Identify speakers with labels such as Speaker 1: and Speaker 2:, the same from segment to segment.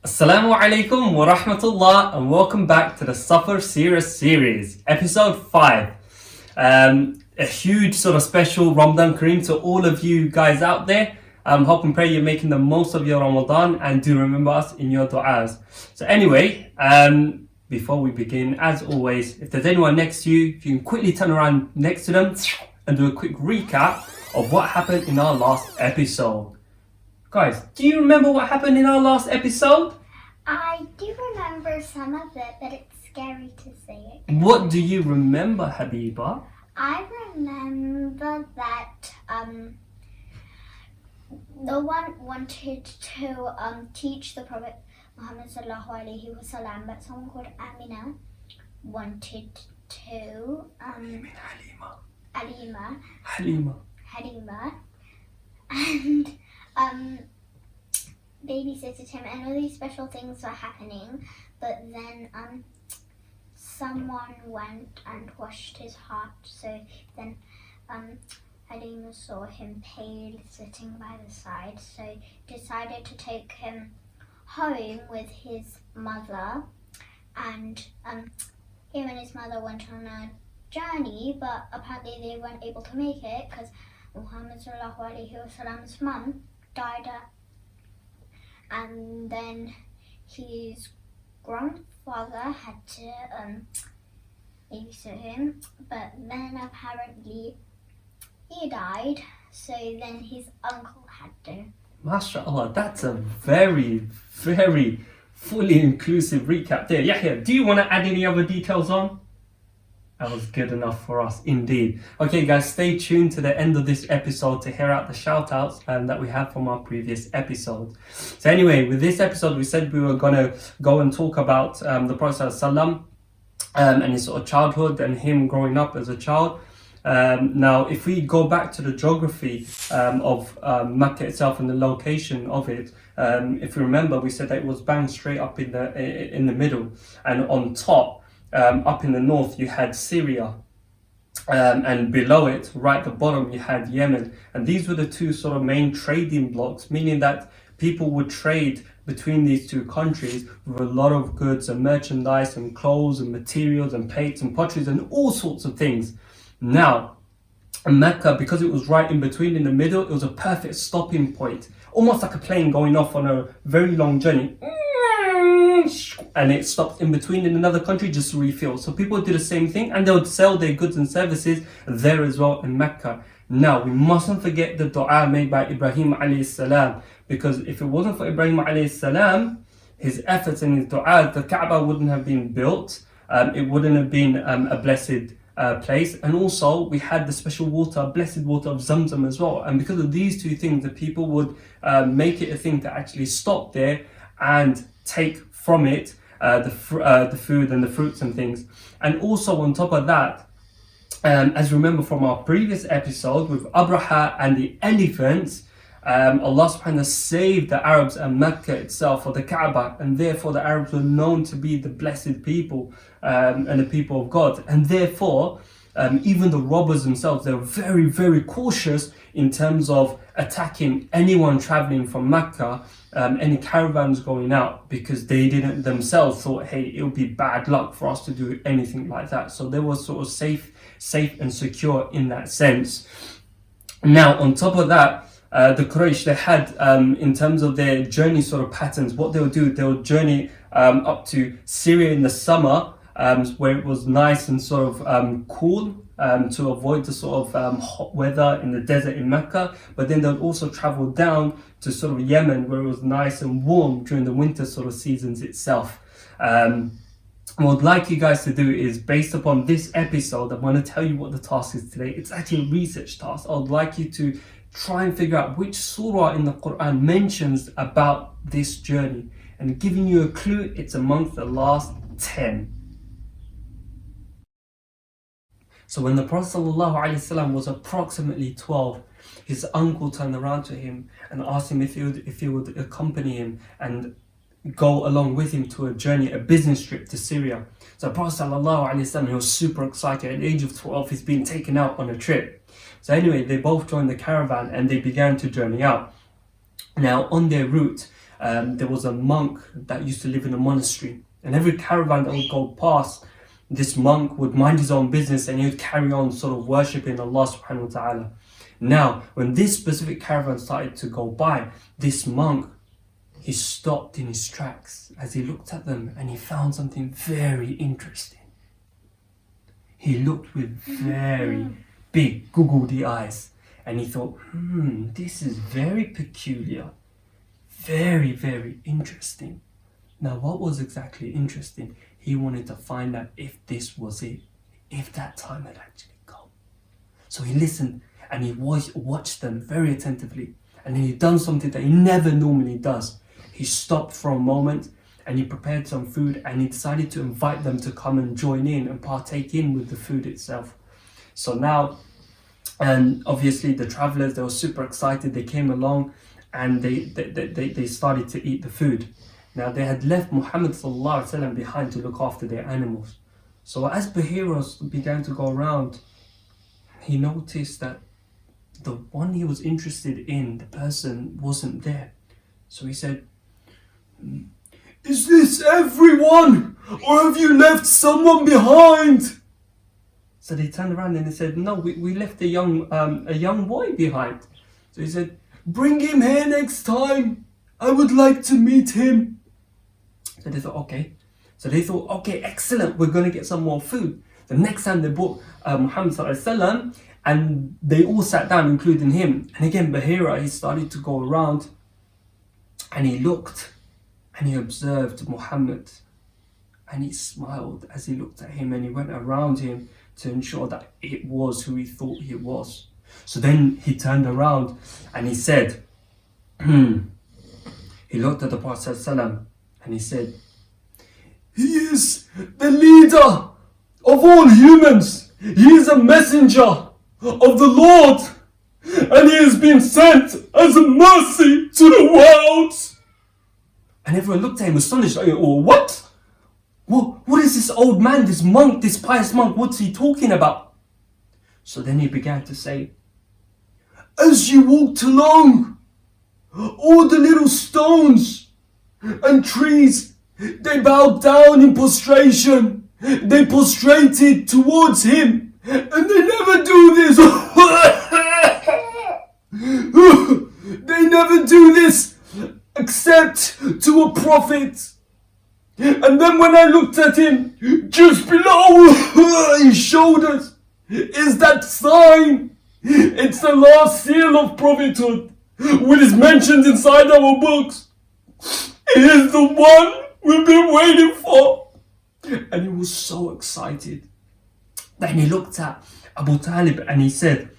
Speaker 1: Assalamu alaikum wa rahmatullah and welcome back to the Safar Seerah series, episode 5. A huge sort of special Ramadan Kareem to all of you guys out there. Hope and pray you're making the most of your Ramadan and do remember us in your du'as. So anyway, before we begin, as always, if there's anyone next to you, if you can quickly turn around next to them and do a quick recap of what happened in our last episode. Guys, do you remember what happened in our last episode?
Speaker 2: I do remember some of it, but it's scary to say it.
Speaker 1: What do you remember, Habiba?
Speaker 2: I remember that no one wanted to teach the Prophet Muhammad sallallahu alaihi wasallam, but someone called Amina wanted to. Halima. And babysitted him, and all these special things were happening, but then someone went and washed his heart, so then Halima saw him pale sitting by the side, so decided to take him home with his mother, and him and his mother went on a journey, but apparently they weren't able to make it because Muhammad sallallahu alaihi wasallam's mum died, and then his grandfather had to babysit him, but then apparently he died, so then his uncle had to.
Speaker 1: MashaAllah, that's a very, very fully inclusive recap there. Yahya, do you want to add any other details on? That was good enough for us, indeed. Okay, guys, stay tuned to the end of this episode to hear out the shout-outs that we have from our previous episode. So anyway, with this episode, we said we were going to go and talk about the Prophet ﷺ, and his sort of childhood and him growing up as a child. Now, if we go back to the geography of Mecca itself and the location of it, if you remember, we said that it was bang straight up in the middle, and on top, up in the north, you had Syria, and below it, right at the bottom, you had Yemen. And these were the two sort of main trading blocks, meaning that people would trade between these two countries with a lot of goods and merchandise and clothes and materials and plates and potteries and all sorts of things. Now, Mecca, because it was right in between, in the middle, it was a perfect stopping point, almost like a plane going off on a very long journey. And it stopped in between in another country just to refuel. So people would do the same thing, and they would sell their goods and services there as well in Mecca. Now, we mustn't forget the dua made by Ibrahim alayhi salam, because if it wasn't for Ibrahim alayhi salam, his efforts and his dua, the Kaaba wouldn't have been built. It wouldn't have been a blessed place, and also we had the special water, blessed water of Zamzam as well. And because of these two things, the people would make it a thing to actually stop there and take from it the food and the fruits and things. And also on top of that, as you remember from our previous episode with Abraha and the elephants, Allah subhanahu wa ta'ala saved the Arabs and Mecca itself, or the Kaaba, and therefore the Arabs were known to be the blessed people and the people of God. And therefore, even the robbers themselves, they were very, very cautious in terms of attacking anyone traveling from Mecca, any caravans going out, because they didn't themselves thought, hey, it would be bad luck for us to do anything like that. So they were sort of safe and secure in that sense. Now, on top of that, the Quraysh, they had, in terms of their journey sort of patterns, what they would do, they would journey up to Syria in the summer, where it was nice and sort of cool, to avoid the sort of hot weather in the desert in Mecca. But then they would also travel down to sort of Yemen, where it was nice and warm during the winter sort of seasons itself. What I'd like you guys to do is, based upon this episode, I'm going to tell you what the task is today. It's actually a research task. I would like you to try and figure out which surah in the Quran mentions about this journey. And giving you a clue, it's amongst the last 10. So when the Prophet ﷺ was approximately 12, his uncle turned around to him and asked him if he would accompany him and go along with him to a journey, a business trip to Syria. So Prophet ﷺ, he was super excited. At the age of 12, he's been taken out on a trip. So anyway, they both joined the caravan and they began to journey out. Now, on their route, there was a monk that used to live in a monastery, and every caravan that would go past, this monk would mind his own business and he would carry on sort of worshipping Allah subhanahu wa ta'ala. Now, when this specific caravan started to go by, this monk, he stopped in his tracks as he looked at them and he found something very interesting. He looked with very big googly eyes and he thought, this is very peculiar, very, very interesting. Now, what was exactly interesting? He wanted to find out if this was it, if that time had actually come. So he listened and he watched them very attentively, and then he done something that he never normally does. He stopped for a moment and he prepared some food and he decided to invite them to come and join in and partake in with the food itself. So now, and obviously the travelers, they were super excited. They came along and they started to eat the food. Now they had left Muhammad sallallahu alaihi wasallam behind to look after their animals. So as Bahira began to go around, he noticed that the one he was interested in, the person wasn't there. So he said, "Is this everyone? Or have you left someone behind?" So they turned around and they said, "No, we left a young boy behind." So he said, "Bring him here next time. I would like to meet him." So they thought, okay. So they thought, okay, excellent. We're going to get some more food. The next time they brought Muhammad sallallahu alaihi wasallam, and they all sat down, including him. And again, Bahira, he started to go around and he looked and he observed Muhammad and he smiled as he looked at him, and he went around him to ensure that it was who he thought he was. So then he turned around and he said, he looked at the Prophet ﷺ and he said, "He is the leader of all humans. He is a messenger of the Lord, and he has been sent as a mercy to the world." And everyone looked at him astonished, like, "Oh, what? What is this old man, this monk, this pious monk, what's he talking about?" So then he began to say, "As you walked along, all the little stones and trees, they bowed down in prostration. They prostrated towards him. And they never do this. They never do this except to a prophet. And then when I looked at him, just below his shoulders is that sign. It's the last seal of prophethood, which is mentioned inside our books. It is the one we've been waiting for." And he was so excited. Then he looked at Abu Talib and he said,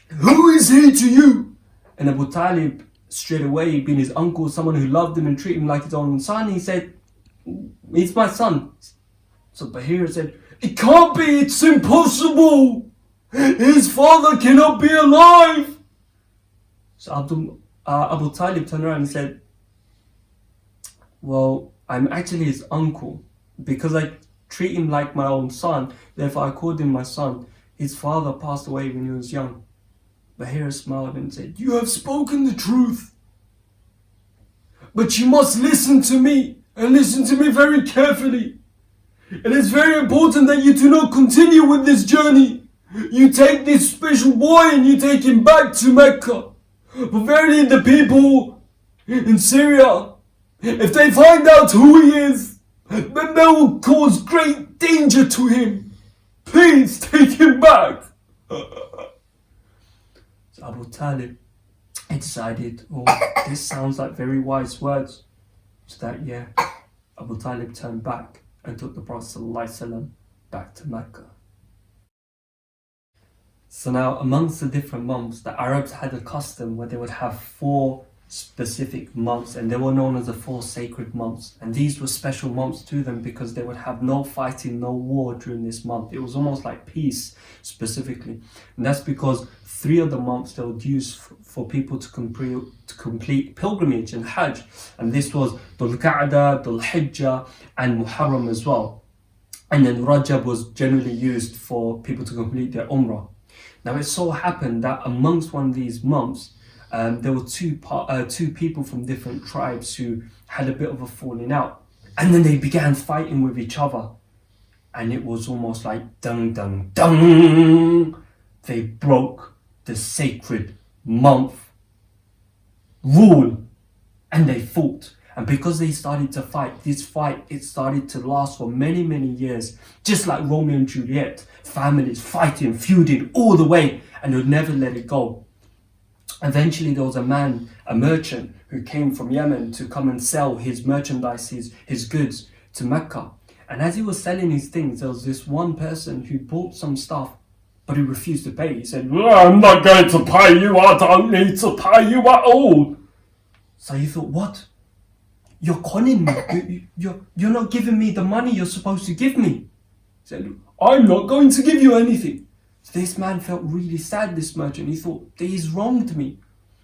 Speaker 1: "Who is he to you?" And Abu Talib, straight away, being his uncle, someone who loved him and treated him like his own son, he said, "He's my son." So Bahira said, "It can't be, it's impossible. His father cannot be alive." So Abu Talib turned around and said, "Well, I'm actually his uncle. Because I treat him like my own son, therefore I called him my son. His father passed away when he was young." Bahira smiled and said, "You have spoken the truth. But you must listen to me, and listen to me very carefully. It is very important that you do not continue with this journey. You take this special boy and you take him back to Mecca. For verily the people in Syria, if they find out who he is, then they will cause great danger to him. Please take him back." So Abu Talib, he decided, "Oh, this sounds like very wise words." So that year, Abu Talib turned back and took the Prophet ﷺ back to Mecca. So now, amongst the different months, the Arabs had a custom where they would have 4 specific months, and they were known as the 4 sacred months. And these were special months to them because they would have no fighting, no war during this month. It was almost like peace specifically. And that's because 3 of the months they would use for people to complete pilgrimage and Hajj. And this was Dhul Qa'dah, Dhul Hijjah, and Muharram as well. And then Rajab was generally used for people to complete their Umrah. Now it so happened that amongst one of these months, there were two people from different tribes who had a bit of a falling out. And then they began fighting with each other. And it was almost like dung, dung, dung. They broke the sacred month rule and they fought. And because they started to fight, this fight, it started to last for many, many years. Just like Romeo and Juliet, families fighting, feuding all the way, and they would never let it go. Eventually there was a merchant who came from Yemen to come and sell his merchandise, his goods to Mecca. And as he was selling his things, there was this one person who bought some stuff, but he refused to pay. He said, I'm not going to pay you, I don't need to pay you at all. So he thought, what? You're conning me. You're not giving me the money you're supposed to give me. He said, I'm not going to give you anything. So this man felt really sad, this merchant. He thought, he's wronged me.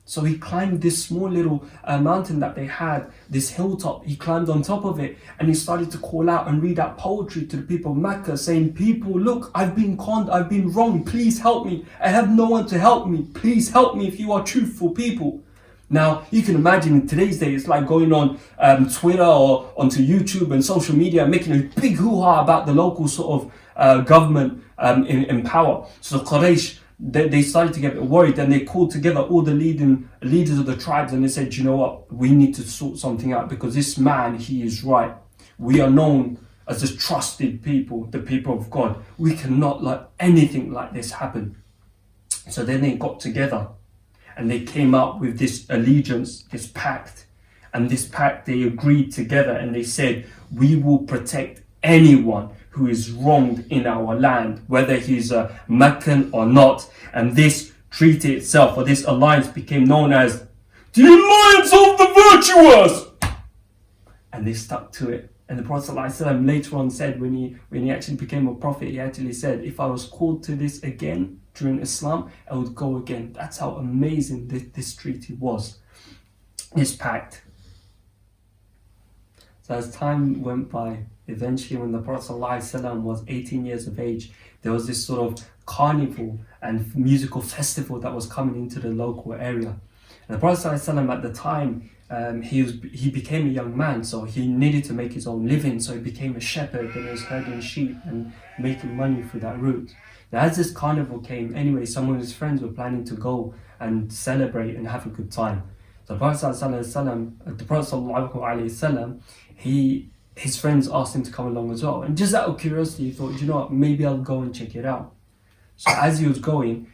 Speaker 1: So he climbed this small little mountain that they had, this hilltop. He climbed on top of it and he started to call out and read out poetry to the people of Mecca, saying, people, look, I've been conned, I've been wronged. Please help me. I have no one to help me. Please help me if you are truthful people. Now, you can imagine in today's day, it's like going on Twitter or onto YouTube and social media, making a big hoo-ha about the local sort of government in power. So Quraysh, they started to get a bit worried, and they called together all the leaders of the tribes, and they said, you know what, we need to sort something out, because this man, he is right. We are known as the trusted people, the people of God. We cannot let anything like this happen. So then they got together and they came up with this allegiance, this pact. And this pact, they agreed together and they said, we will protect anyone who is wronged in our land, whether he's a Meccan or not. And this treaty itself, or this alliance, became known as the Alliance of the Virtuous. And they stuck to it. And the Prophet ﷺ later on said, when he actually became a prophet, he actually said, if I was called to this again during Islam, I would go again. That's how amazing this treaty was, this pact. So as time went by, eventually when the Prophet ﷺ was 18 years of age, there was this sort of carnival and musical festival that was coming into the local area. And the Prophet ﷺ at the time, he became a young man, so he needed to make his own living, so he became a shepherd and he was herding sheep and making money through that route. Now as this carnival came, anyway, some of his friends were planning to go and celebrate and have a good time. So the Prophet ﷺ, his friends asked him to come along as well. And just out of curiosity, he thought, you know what, maybe I'll go and check it out. So as he was going,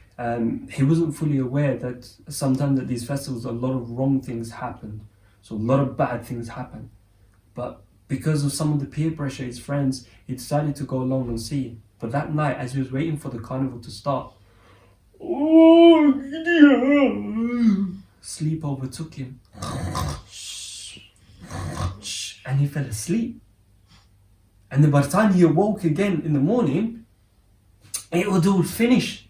Speaker 1: he wasn't fully aware that sometimes at these festivals, a lot of wrong things happened. So a lot of bad things happened. But because of some of the peer pressure, his friends, he decided to go along and see. But that night, as he was waiting for the carnival to start, sleep overtook him. And he fell asleep. And then by the time he awoke again in the morning, it was all finished.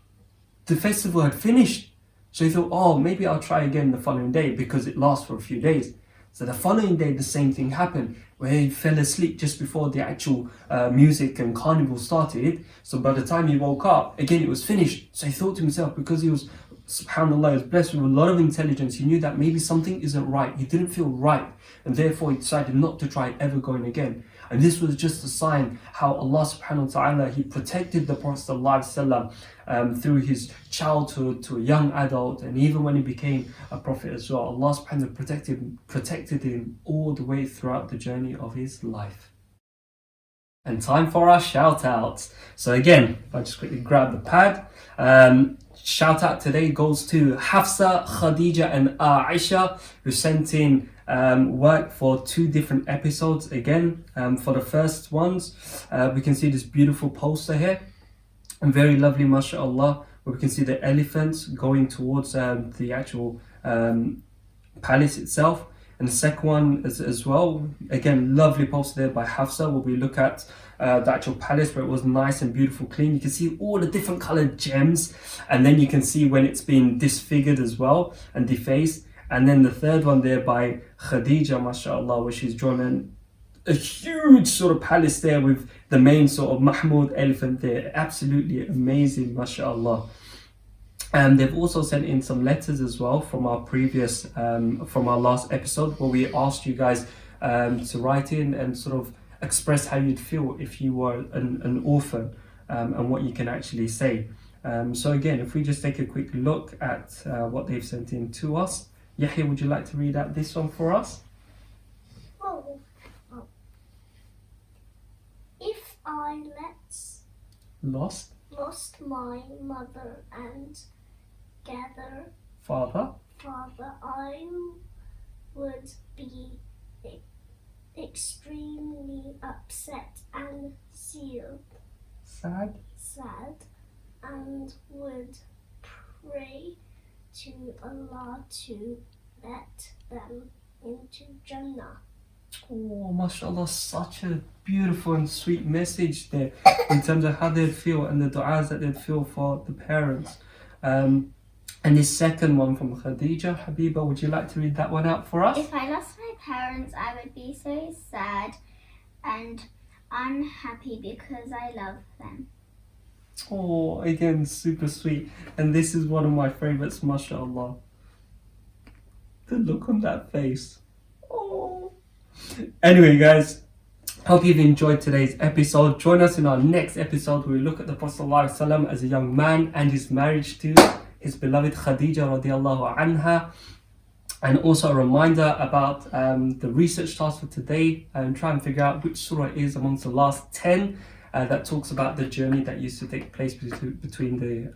Speaker 1: The festival had finished. So he thought, oh, maybe I'll try again the following day, because it lasts for a few days. So the following day, the same thing happened, where he fell asleep just before the actual music and carnival started. So by the time he woke up, again, it was finished. So he thought to himself, because he was, subhanAllah, he was blessed with a lot of intelligence, he knew that maybe something isn't right. He didn't feel right. And therefore he decided not to try ever going again. And this was just a sign how Allah subhanahu wa ta'ala, he protected the Prophet through his childhood to a young adult, and even when he became a prophet as well. Allah subhanahu wa ta'ala protected him all the way throughout the journey of his life. And time for our shout-outs. So again, if I just quickly grab the pad, shout out today goes to Hafsa, Khadija and Aisha, who sent in work for 2 different episodes. Again, for the first ones, we can see this beautiful poster here, and very lovely, mashallah, where we can see the elephants going towards the actual palace itself. And the second one as well, again, lovely poster there by Hafsa, where we look at the actual palace, where it was nice and beautiful, clean. You can see all the different colored gems, and then you can see when it's been disfigured as well and defaced. And then the third one there by Khadija, mashallah, where she's drawn a huge sort of palace there with the main sort of Mahmud elephant there. Absolutely amazing, mashallah. They've also sent in some letters as well from our previous, from our last episode, where we asked you guys to write in and sort of express how you'd feel if you were an orphan, and what you can actually say. So again, if we just take a quick look at what they've sent in to us. Yahya, would you like to read out this one for us?
Speaker 3: Oh. If I
Speaker 1: Lost
Speaker 3: lost my mother and gather
Speaker 1: father.
Speaker 3: father, I would be extremely upset and
Speaker 1: Sad.
Speaker 3: and would pray to Allah to let them into Jannah.
Speaker 1: Oh, mashallah, such a beautiful and sweet message there in terms of how they'd feel and the du'as that they'd feel for the parents. And this second one from Khadija. Habiba, would you like to read that one out for us?
Speaker 2: If I lost my parents, I would be so sad and unhappy because I love them.
Speaker 1: Oh, again, super sweet. And this is one of my favorites, mashallah. The look on that face. Oh. Anyway, guys, hope you've enjoyed today's episode. Join us in our next episode where we look at the Prophet ﷺ as a young man and his marriage to his beloved Khadija radiallahu anha. And also a reminder about the research task for today, and try and figure out which surah is amongst the last 10 that talks about the journey that used to take place between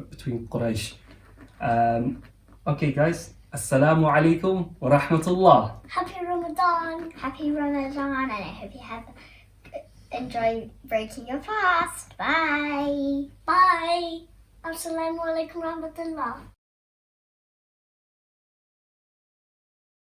Speaker 1: Quraysh. Okay, guys. Assalamu alaikum wa rahmatullah.
Speaker 3: Happy Ramadan!
Speaker 2: Happy Ramadan, and I hope you have enjoyed breaking your fast. Bye.
Speaker 3: Bye! Assalamu alaikum rahmatullah.